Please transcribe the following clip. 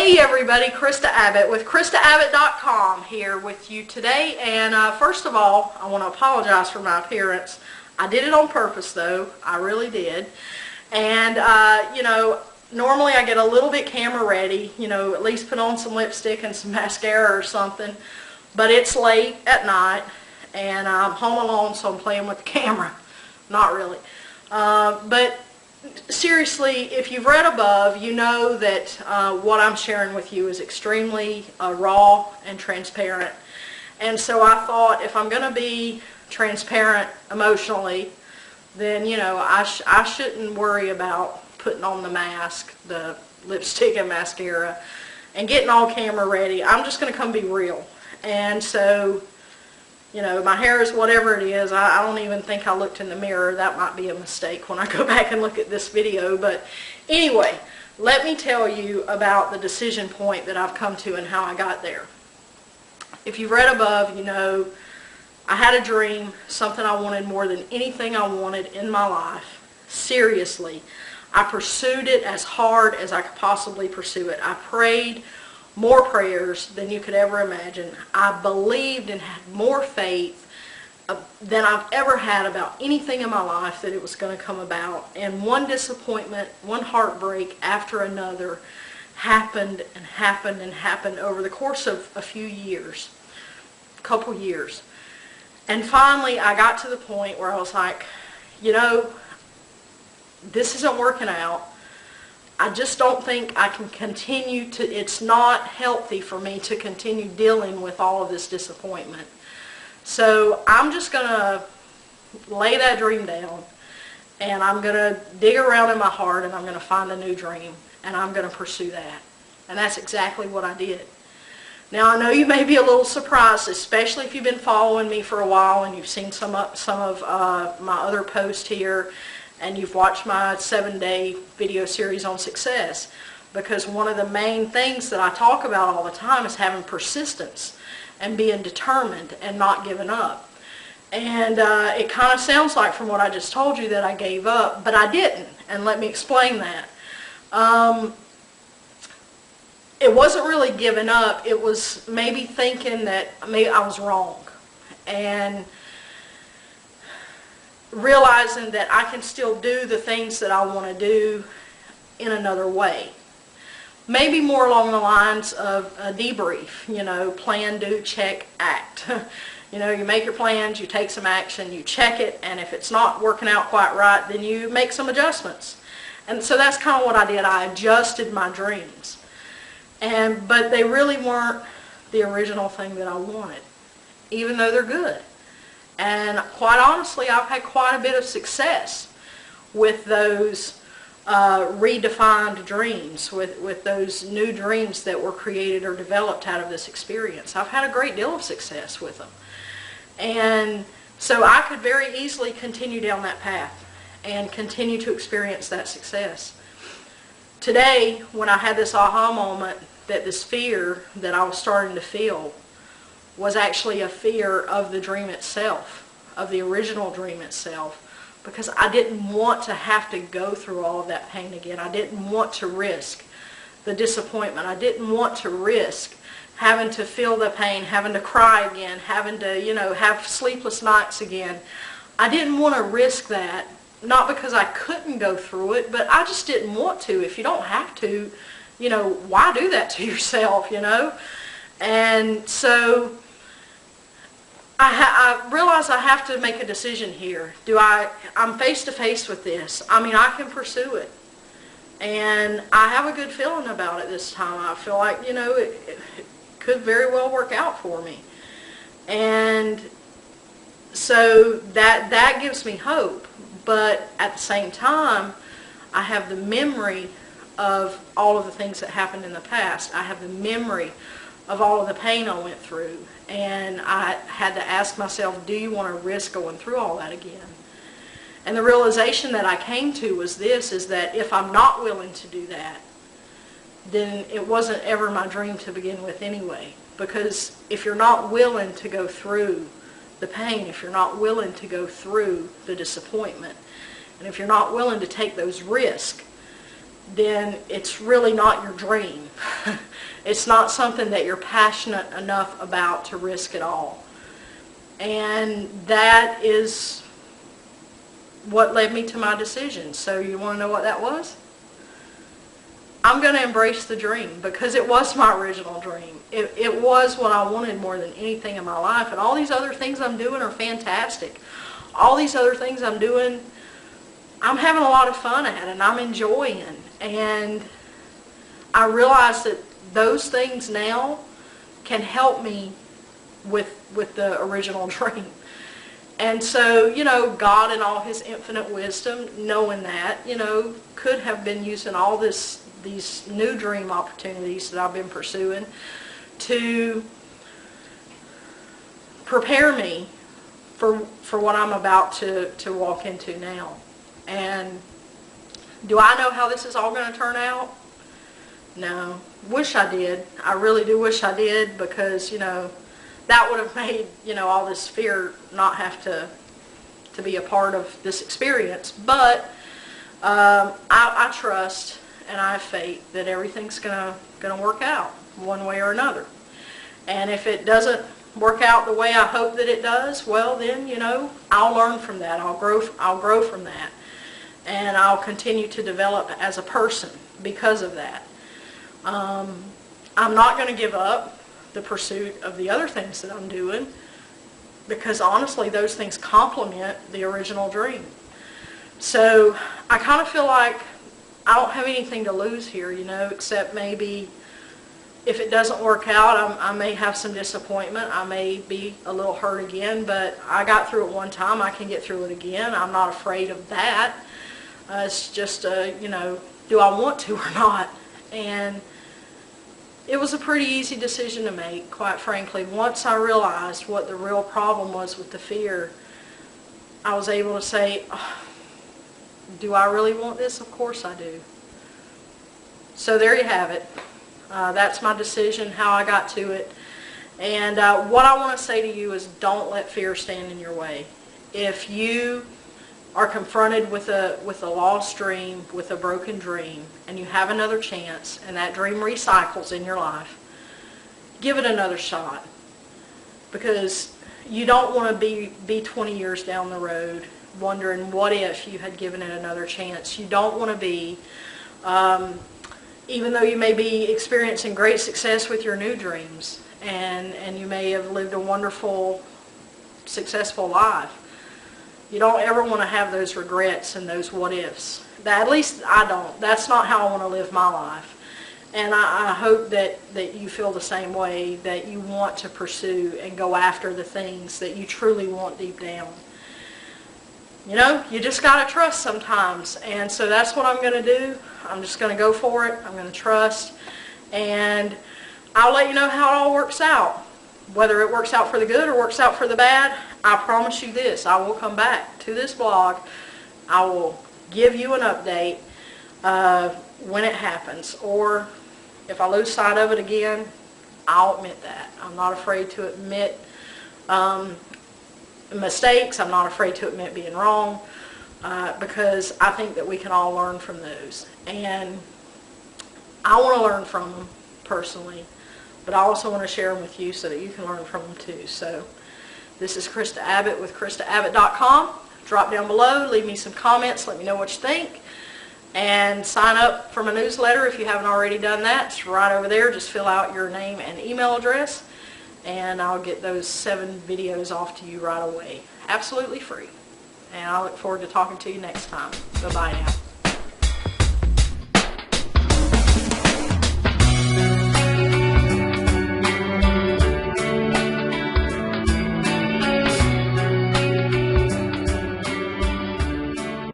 Hey everybody, Krista Abbott with KristaAbbott.com here with you today. And first of all, I want to apologize for my appearance. I did it on purpose though, I really did. And normally I get a little bit camera ready, at least put on some lipstick and some mascara or something. But it's late at night and I'm home alone, so I'm playing with the camera. Not really. But seriously, if you've read above, you know that what I'm sharing with you is extremely raw and transparent. And so I thought, if I'm going to be transparent emotionally, then I shouldn't worry about putting on the mask, the lipstick and mascara, and getting all camera ready. I'm just going to come be real. And so, my hair is whatever it is. I don't even think I looked in the mirror. That might be a mistake when I go back and look at this video. But anyway, let me tell you about the decision point that I've come to and how I got there. If you've read above, I had a dream, something I wanted more than anything I wanted in my life. Seriously, I pursued it as hard as I could possibly pursue it. I prayed more prayers than you could ever imagine. I believed and had more faith than I've ever had about anything in my life that it was going to come about. And one disappointment, one heartbreak after another happened and happened and happened over the course of a few years, a couple years. And finally I got to the point where I was like, this isn't working out. I just don't think I can continue to, it's not healthy for me to continue dealing with all of this disappointment. So I'm just going to lay that dream down and I'm going to dig around in my heart and I'm going to find a new dream and I'm going to pursue that. And that's exactly what I did. Now I know you may be a little surprised, especially if you've been following me for a while and you've seen some of my other posts here, and you've watched my 7-day video series on success, because one of the main things that I talk about all the time is having persistence and being determined and not giving up. And it kind of sounds like from what I just told you that I gave up, but I didn't, and let me explain that. It wasn't really giving up, it was maybe thinking that maybe I was wrong, and realizing that I can still do the things that I want to do in another way. Maybe more along the lines of a debrief, plan, do, check, act. You make your plans, you take some action, you check it, and if it's not working out quite right, then you make some adjustments. And so that's kind of what I did. I adjusted my dreams. But they really weren't the original thing that I wanted, even though they're good. And quite honestly, I've had quite a bit of success with those redefined dreams, with those new dreams that were created or developed out of this experience. I've had a great deal of success with them. And so I could very easily continue down that path and continue to experience that success. Today, when I had this aha moment that this fear that I was starting to feel was actually a fear of the dream itself, of the original dream itself, because I didn't want to have to go through all of that pain again. I didn't want to risk the disappointment. I didn't want to risk having to feel the pain, having to cry again, having to, have sleepless nights again. I didn't want to risk that, not because I couldn't go through it, but I just didn't want to. If you don't have to, why do that to yourself, And so I realize I have to make a decision here. I'm face to face with this. I can pursue it. And I have a good feeling about it this time. I feel like, it could very well work out for me. And so that gives me hope. But at the same time, I have the memory of all of the things that happened in the past. I have the memory of all of the pain I went through. And I had to ask myself, do you want to risk going through all that again? And the realization that I came to was is that if I'm not willing to do that, then it wasn't ever my dream to begin with anyway. Because if you're not willing to go through the pain, if you're not willing to go through the disappointment, and if you're not willing to take those risks, then it's really not your dream. It's not something that you're passionate enough about to risk it all. And that is what led me to my decision. So you want to know what that was? I'm going to embrace the dream, because it was my original dream. It was what I wanted more than anything in my life. And all these other things I'm doing are fantastic. All these other things I'm doing, I'm having a lot of fun at, and I'm enjoying. And I realize that those things now can help me with the original dream. And so, you know, God in all His infinite wisdom, knowing that, you know, could have been using all these new dream opportunities that I've been pursuing to prepare me for what I'm about to walk into now. And do I know how this is all going to turn out? No. Wish I did. I really do wish I did, because, you know, that would have made, you know, all this fear not have to be a part of this experience. But I trust and I have faith that everything's gonna work out one way or another. And if it doesn't work out the way I hope that it does, well then, you know, I'll learn from that. I'll grow from that, and I'll continue to develop as a person because of that. I'm not going to give up the pursuit of the other things that I'm doing, because honestly those things complement the original dream. So I kind of feel like I don't have anything to lose here, you know, except maybe if it doesn't work out, I may have some disappointment. I may be a little hurt again, but I got through it one time. I can get through it again. I'm not afraid of that. It's just, you know, do I want to or not? And it was a pretty easy decision to make, quite frankly. Once I realized what the real problem was with the fear, I was able to say, oh, do I really want this? Of course I do. So there you have it. That's my decision, how I got to it. And what I want to say to you is, don't let fear stand in your way. If you are confronted with a lost dream, with a broken dream, and you have another chance, and that dream recycles in your life, give it another shot. Because you don't want to be 20 years down the road wondering what if you had given it another chance. You don't want to be, even though you may be experiencing great success with your new dreams, and you may have lived a wonderful, successful life, you don't ever want to have those regrets and those what ifs. At least I don't. That's not how I want to live my life. And I hope that you feel the same way, that you want to pursue and go after the things that you truly want deep down. You know, you just got to trust sometimes. And so that's what I'm going to do. I'm just going to go for it. I'm going to trust. And I'll let you know how it all works out. Whether it works out for the good or works out for the bad, I promise you this. I will come back to this blog. I will give you an update when it happens. Or if I lose sight of it again, I'll admit that. I'm not afraid to admit mistakes. I'm not afraid to admit being wrong, because I think that we can all learn from those. And I want to learn from them personally, but I also want to share them with you so that you can learn from them too. So this is Krista Abbott with KristaAbbott.com. Drop down below, leave me some comments, let me know what you think, and sign up for my newsletter if you haven't already done that. It's right over there. Just fill out your name and email address, and I'll get those 7 videos off to you right away. Absolutely free. And I look forward to talking to you next time. Bye-bye now.